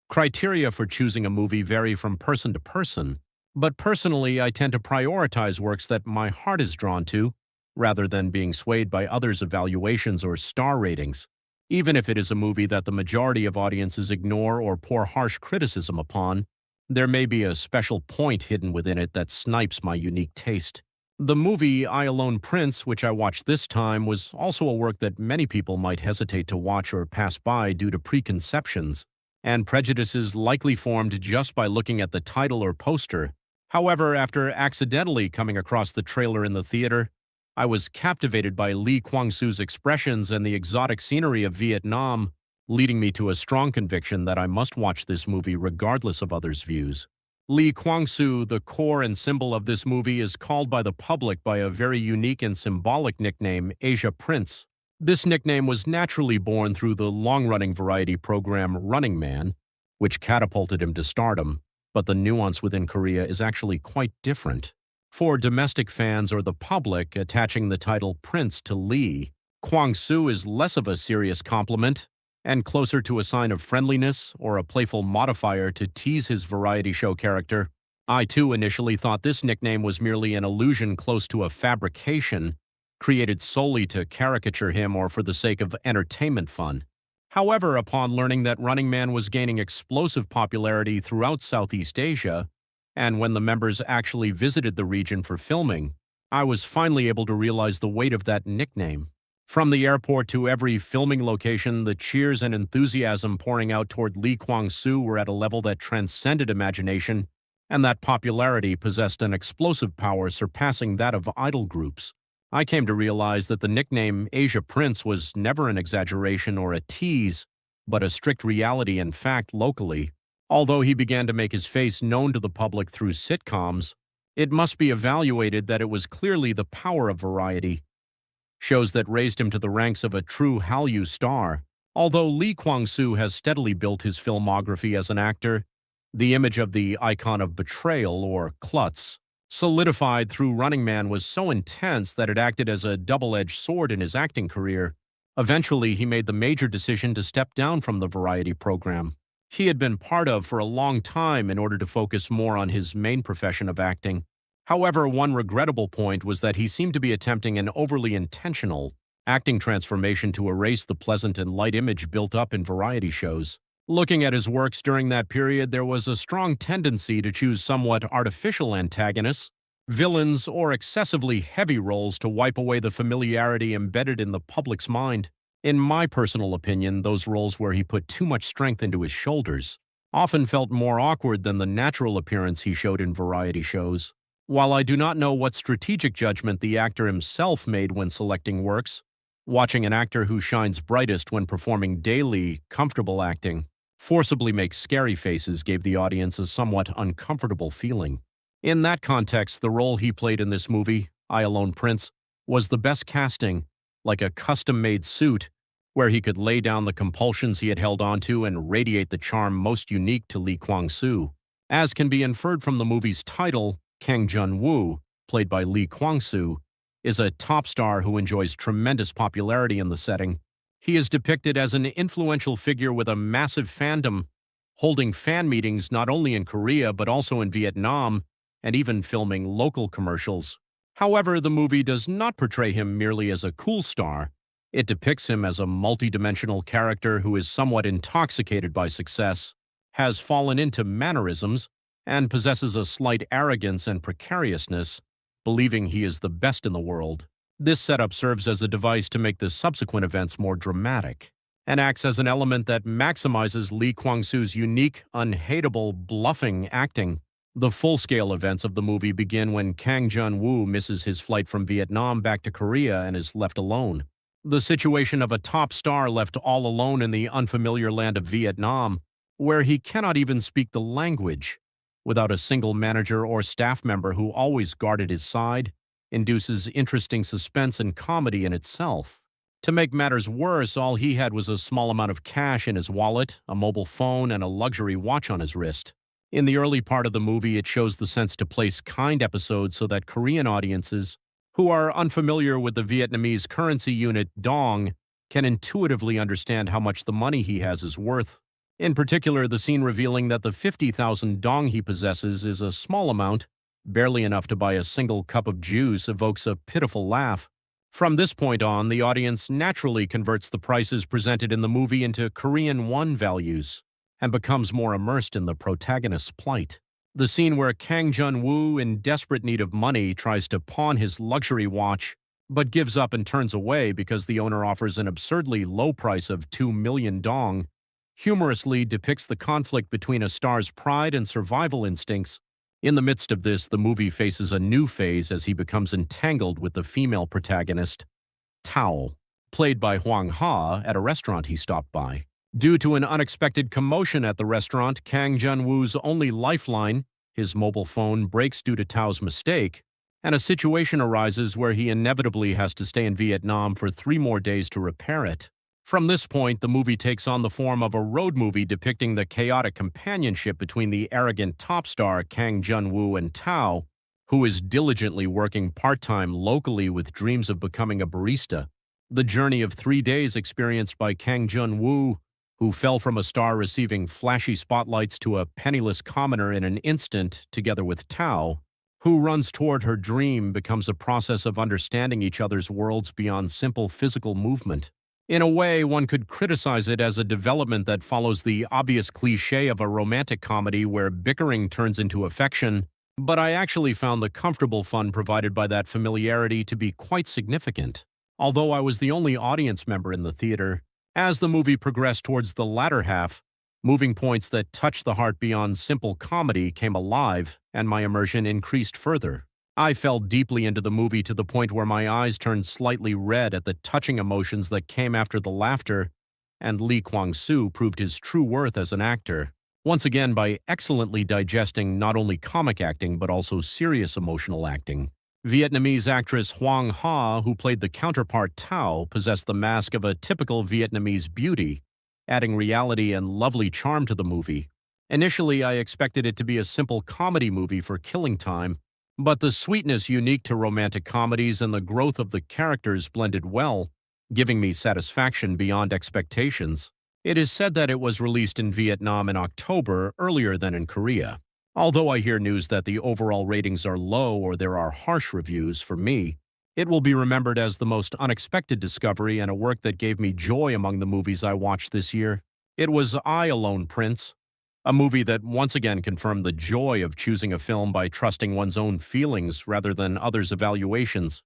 Criteria for choosing a movie vary from person to person, but personally, I tend to prioritize works that my heart is drawn to, rather than being swayed by others' evaluations or star ratings. Even if it is a movie that the majority of audiences ignore or pour harsh criticism upon, there may be a special point hidden within it that snipes my unique taste. The movie I Alone Prince, which I watched this time, was also a work that many people might hesitate to watch or pass by due to preconceptions and prejudices likely formed just by looking at the title or poster. However, after accidentally coming across the trailer in the theater, I was captivated by Kwang-soo's expressions and the exotic scenery of Vietnam, leading me to a strong conviction that I must watch this movie regardless of others' views. Kwang-soo, the core and symbol of this movie, is called by the public by a very unique and symbolic nickname, Asia Prince. This nickname was naturally born through the long-running variety program Running Man, which catapulted him to stardom, but the nuance within Korea is actually quite different. For domestic fans or the public, attaching the title Prince to Lee, Kwang-soo is less of a serious compliment and closer to a sign of friendliness or a playful modifier to tease his variety show character. I too initially thought this nickname was merely an allusion close to a fabrication, created solely to caricature him or for the sake of entertainment fun. However, upon learning that Running Man was gaining explosive popularity throughout Southeast Asia, and when the members actually visited the region for filming, I was finally able to realize the weight of that nickname. From the airport to every filming location, the cheers and enthusiasm pouring out toward Kwang-soo were at a level that transcended imagination, and that popularity possessed an explosive power surpassing that of idol groups. I came to realize that the nickname Asia Prince was never an exaggeration or a tease, but a strict reality and fact locally. Although he began to make his face known to the public through sitcoms, it must be evaluated that it was clearly the power of variety, shows that raised him to the ranks of a true Hallyu star. Although Kwang-soo has steadily built his filmography as an actor, the image of the icon of betrayal, or klutz, solidified through Running Man was so intense that it acted as a double-edged sword in his acting career. Eventually, he made the major decision to step down from the variety program he had been part of for a long time in order to focus more on his main profession of acting. However, one regrettable point was that he seemed to be attempting an overly intentional acting transformation to erase the pleasant and light image built up in variety shows. Looking at his works during that period, there was a strong tendency to choose somewhat artificial antagonists, villains, or excessively heavy roles to wipe away the familiarity embedded in the public's mind. In my personal opinion, those roles where he put too much strength into his shoulders often felt more awkward than the natural appearance he showed in variety shows. While I do not know what strategic judgment the actor himself made when selecting works, watching an actor who shines brightest when performing daily, comfortable acting forcibly makes scary faces gave the audience a somewhat uncomfortable feeling. In that context, the role he played in this movie, I Alone Prince, was the best casting, like a custom-made suit, where he could lay down the compulsions he had held onto and radiate the charm most unique to Kwang-soo. As can be inferred from the movie's title, Kang Jun-woo, played by Kwang-soo, is a top star who enjoys tremendous popularity in the setting. He is depicted as an influential figure with a massive fandom, holding fan meetings not only in Korea but also in Vietnam, and even filming local commercials. However, the movie does not portray him merely as a cool star. It depicts him as a multidimensional character who is somewhat intoxicated by success, has fallen into mannerisms, and possesses a slight arrogance and precariousness, believing he is the best in the world. This setup serves as a device to make the subsequent events more dramatic, and acts as an element that maximizes Kwang-soo's unique, unhateable, bluffing acting. The full-scale events of the movie begin when Kang Jun-woo misses his flight from Vietnam back to Korea and is left alone. The situation of a top star left all alone in the unfamiliar land of Vietnam, where he cannot even speak the language, without a single manager or staff member who always guarded his side, induces interesting suspense and comedy in itself. To make matters worse, all he had was a small amount of cash in his wallet, a mobile phone, and a luxury watch on his wrist. In the early part of the movie, it shows the sense to place kind episodes so that Korean audiences, who are unfamiliar with the Vietnamese currency unit dong, can intuitively understand how much the money he has is worth. In particular, the scene revealing that the 50,000 dong he possesses is a small amount, barely enough to buy a single cup of juice, evokes a pitiful laugh. From this point on, the audience naturally converts the prices presented in the movie into Korean won values and becomes more immersed in the protagonist's plight. The scene where Kang Jun-woo, in desperate need of money, tries to pawn his luxury watch but gives up and turns away because the owner offers an absurdly low price of 2 million dong, humorously depicts the conflict between a star's pride and survival instincts. In the midst of this, the movie faces a new phase as he becomes entangled with the female protagonist, Tao, played by Hwang Ha, at a restaurant he stopped by. Due to an unexpected commotion at the restaurant, Kang Jun-woo's only lifeline, his mobile phone, breaks due to Tao's mistake, and a situation arises where he inevitably has to stay in Vietnam for 3 more days to repair it. From this point, the movie takes on the form of a road movie depicting the chaotic companionship between the arrogant top star Kang Jun-woo and Tao, who is diligently working part-time locally with dreams of becoming a barista. The journey of 3 days experienced by Kang Jun-woo, who fell from a star receiving flashy spotlights to a penniless commoner in an instant, together with Tao, who runs toward her dream, becomes a process of understanding each other's worlds beyond simple physical movement. In a way, one could criticize it as a development that follows the obvious cliché of a romantic comedy where bickering turns into affection, but I actually found the comfortable fun provided by that familiarity to be quite significant. Although I was the only audience member in the theater, as the movie progressed towards the latter half, moving points that touched the heart beyond simple comedy came alive, and my immersion increased further. I fell deeply into the movie to the point where my eyes turned slightly red at the touching emotions that came after the laughter, and Kwang-soo proved his true worth as an actor, once again by excellently digesting not only comic acting but also serious emotional acting. Vietnamese actress Hwang Ha, who played the counterpart Tao, possessed the mask of a typical Vietnamese beauty, adding reality and lovely charm to the movie. Initially, I expected it to be a simple comedy movie for killing time, but the sweetness unique to romantic comedies and the growth of the characters blended well, giving me satisfaction beyond expectations. It is said that it was released in Vietnam in October, earlier than in Korea. Although I hear news that the overall ratings are low or there are harsh reviews, for me, it will be remembered as the most unexpected discovery and a work that gave me joy among the movies I watched this year. It was I Alone, Prince, a movie that once again confirmed the joy of choosing a film by trusting one's own feelings rather than others' evaluations.